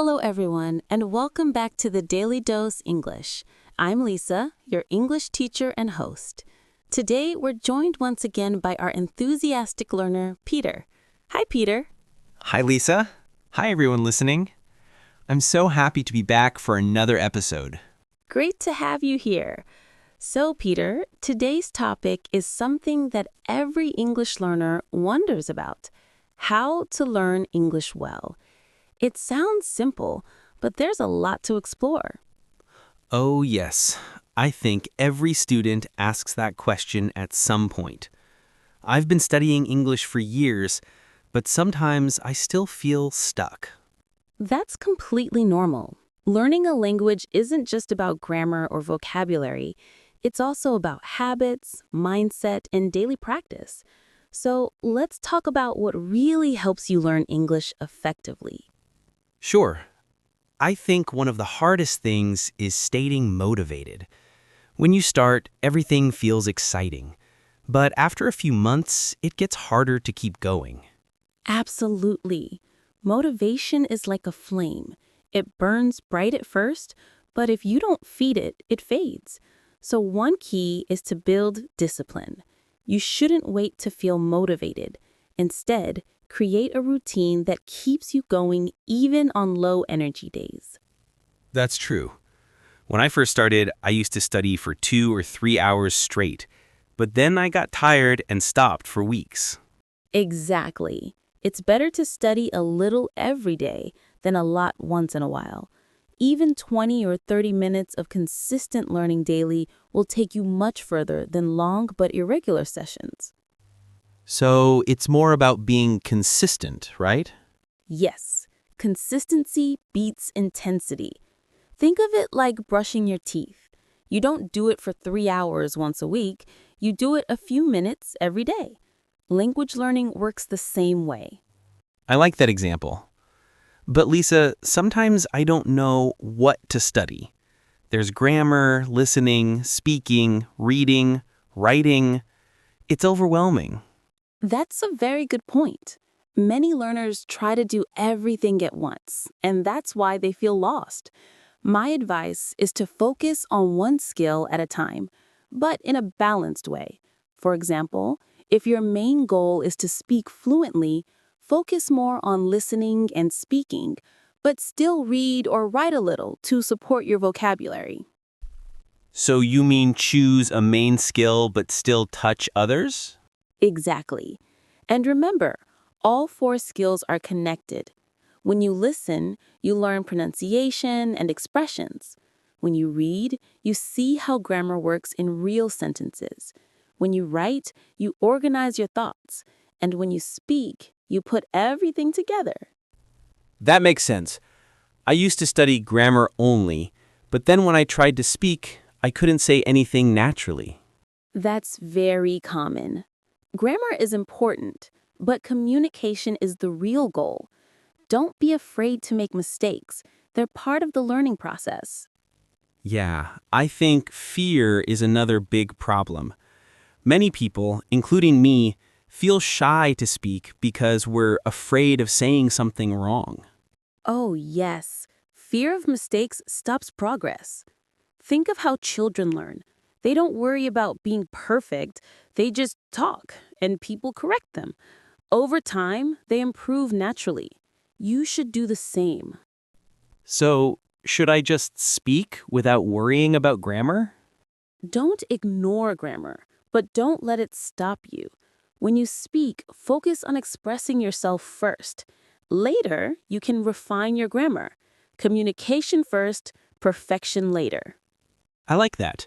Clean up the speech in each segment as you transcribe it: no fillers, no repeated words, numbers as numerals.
Hello, everyone, and welcome back to the Daily Dose English. I'm Lisa, your English teacher and host. Today, we're joined once again by our enthusiastic learner, Peter. Hi, Peter. Hi, Lisa. Hi, everyone listening. I'm so happy to be back for another episode. Great to have you here. So, Peter, today's topic is something that every English learner wonders about: how to learn English well. It sounds simple, but there's a lot to explore. Oh, yes. I think every student asks that question at some point. I've been studying English for years, but sometimes I still feel stuck. That's completely normal. Learning a language isn't just about grammar or vocabulary. It's also about habits, mindset, and daily practice. So let's talk about what really helps you learn English effectively. Sure. I think one of the hardest things is staying motivated. When you start, everything feels exciting. But after a few months, it gets harder to keep going. Absolutely. Motivation is like a flame. It burns bright at first, but if you don't feed it, it fades. So one key is to build discipline. You shouldn't wait to feel motivated. Instead, create a routine that keeps you going even on low energy days. That's true. When I first started, I used to study for 2 or 3 hours straight, but then I got tired and stopped for weeks. Exactly. It's better to study a little every day than a lot once in a while. Even 20 or 30 minutes of consistent learning daily will take you much further than long but irregular sessions. So it's more about being consistent, right? Yes, consistency beats intensity. Think of it like brushing your teeth. You don't do it for 3 hours once a week, you do it a few minutes every day. Language learning works the same way. I like that example. But Lisa, sometimes I don't know what to study. There's grammar, listening, speaking, reading, writing. It's overwhelming. That's a very good point. Many learners try to do everything at once, and that's why they feel lost. My advice is to focus on one skill at a time, but in a balanced way. For example, if your main goal is to speak fluently, focus more on listening and speaking, but still read or write a little to support your vocabulary. So you mean choose a main skill but still touch others? Exactly. And remember, all four skills are connected. When you listen, you learn pronunciation and expressions. When you read, you see how grammar works in real sentences. When you write, you organize your thoughts. And when you speak, you put everything together. That makes sense. I used to study grammar only, but then when I tried to speak, I couldn't say anything naturally. That's very common. Grammar is important, but communication is the real goal. Don't be afraid to make mistakes. They're part of the learning process. Yeah, I think fear is another big problem. Many people, including me, feel shy to speak because we're afraid of saying something wrong. Oh, yes. Fear of mistakes stops progress. Think of how children learn. They don't worry about being perfect. They just talk, and people correct them. Over time, they improve naturally. You should do the same. So, should I just speak without worrying about grammar? Don't ignore grammar, but don't let it stop you. When you speak, focus on expressing yourself first. Later, you can refine your grammar. Communication first, perfection later. I like that.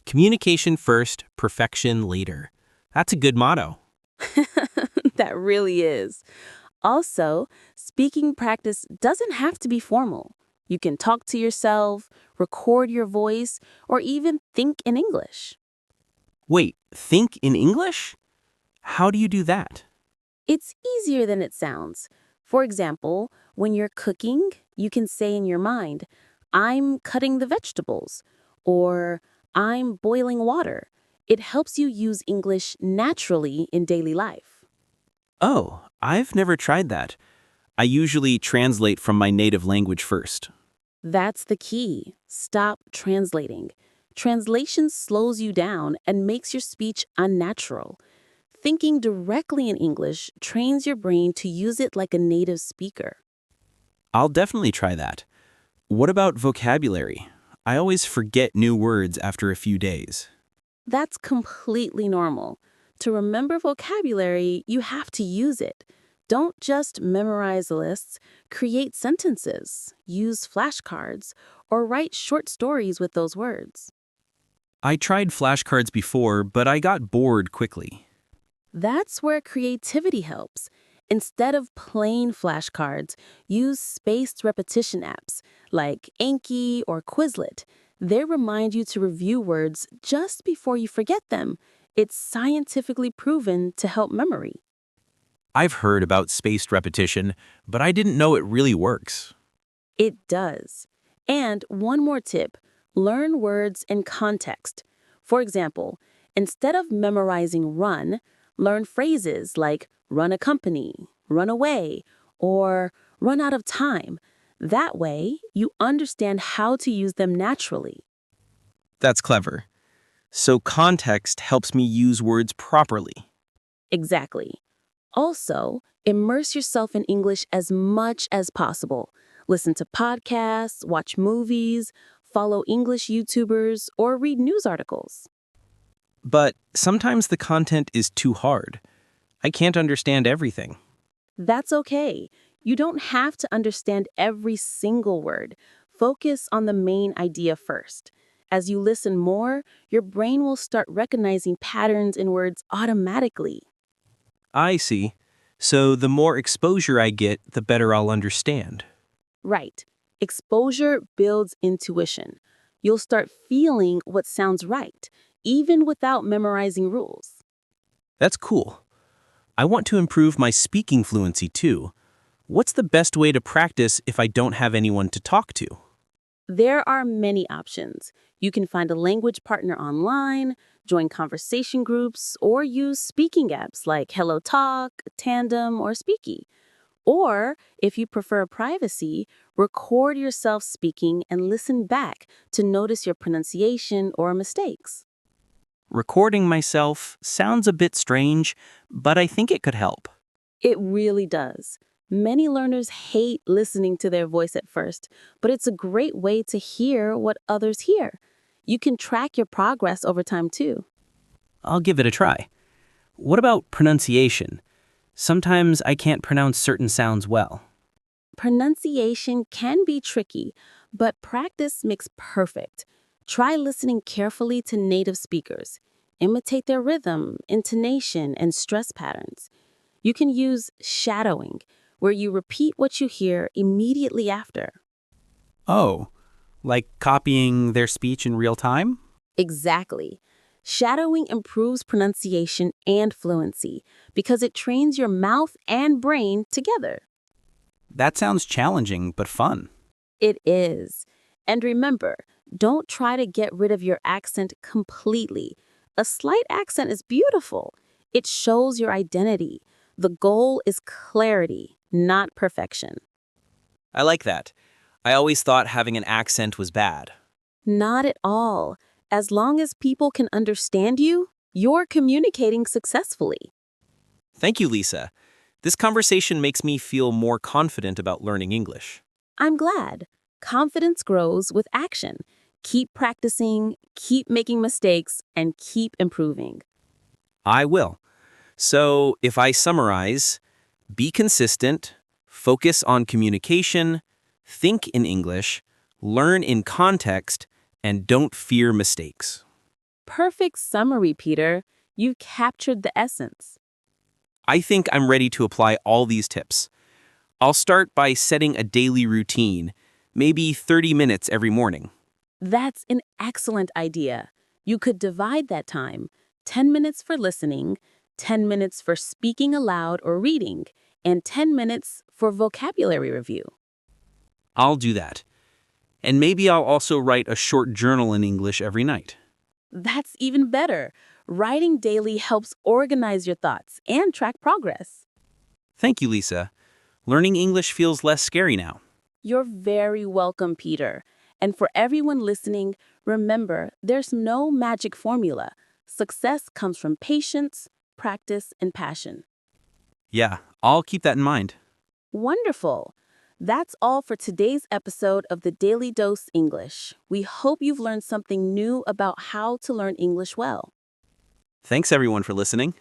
Communication first, perfection later. That's a good motto. That really is. Also, speaking practice doesn't have to be formal. You can talk to yourself, record your voice, or even think in English. Wait, think in English? How do you do that? It's easier than it sounds. For example, when you're cooking, you can say in your mind, "I'm cutting the vegetables," or "I'm boiling water." It helps you use English naturally in daily life. Oh, I've never tried that. I usually translate from my native language first. That's the key. Stop translating. Translation slows you down and makes your speech unnatural. Thinking directly in English trains your brain to use it like a native speaker. I'll definitely try that. What about vocabulary? I always forget new words after a few days. That's completely normal. To remember vocabulary, you have to use it. Don't just memorize lists, create sentences, use flashcards, or write short stories with those words. I tried flashcards before, but I got bored quickly. That's where creativity helps. Instead of plain flashcards, use spaced repetition apps like Anki or Quizlet. They remind you to review words just before you forget them. It's scientifically proven to help memory. I've heard about spaced repetition, but I didn't know it really works. It does. And one more tip, learn words in context. For example, instead of memorizing run, learn phrases like run a company, run away, or run out of time. That way, you understand how to use them naturally. That's clever. So context helps me use words properly. Exactly. Also, immerse yourself in English as much as possible. Listen to podcasts, watch movies, follow English YouTubers, or read news articles. But sometimes the content is too hard. I can't understand everything. That's okay. You don't have to understand every single word. Focus on the main idea first. As you listen more, your brain will start recognizing patterns in words automatically. I see. So the more exposure I get, the better I'll understand. Right. Exposure builds intuition. You'll start feeling what sounds right, even without memorizing rules. That's cool. I want to improve my speaking fluency too. What's the best way to practice if I don't have anyone to talk to? There are many options. You can find a language partner online, join conversation groups, or use speaking apps like HelloTalk, Tandem, or Speaky. Or, if you prefer privacy, record yourself speaking and listen back to notice your pronunciation or mistakes. Recording myself sounds a bit strange, but I think it could help. It really does. Many learners hate listening to their voice at first, but it's a great way to hear what others hear. You can track your progress over time too. I'll give it a try. What about pronunciation? Sometimes I can't pronounce certain sounds well. Pronunciation can be tricky, but practice makes perfect. Try listening carefully to native speakers. Imitate their rhythm, intonation, and stress patterns. You can use shadowing, where you repeat what you hear immediately after. Oh, like copying their speech in real time? Exactly. Shadowing improves pronunciation and fluency because it trains your mouth and brain together. That sounds challenging, but fun. It is. And remember, don't try to get rid of your accent completely. A slight accent is beautiful. It shows your identity. The goal is clarity, not perfection. I like that. I always thought having an accent was bad. Not at all. As long as people can understand you, you're communicating successfully. Thank you, Lisa. This conversation makes me feel more confident about learning English. I'm glad. Confidence grows with action. Keep practicing, keep making mistakes, and keep improving. I will. So, if I summarize, be consistent, focus on communication, think in English, learn in context, and don't fear mistakes. Perfect summary, Peter. You've captured the essence. I think I'm ready to apply all these tips. I'll start by setting a daily routine, maybe 30 minutes every morning. That's an excellent idea. You could divide that time 10 minutes for listening, 10 minutes for speaking aloud or reading, and 10 minutes for vocabulary review. I'll do that. And maybe I'll also write a short journal in English every night. That's even better. Writing daily helps organize your thoughts and track progress. Thank you, Lisa. Learning English feels less scary now. You're very welcome, Peter. And for everyone listening, remember there's no magic formula. Success comes from patience, practice, and passion. Yeah, I'll keep that in mind. Wonderful. That's all for today's episode of the Daily Dose English. We hope you've learned something new about how to learn English well. Thanks everyone for listening.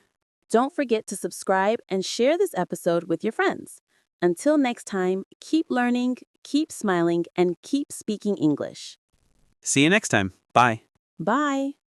Don't forget to subscribe and share this episode with your friends. Until next time, keep learning, keep smiling, and keep speaking English. See you next time. Bye. Bye.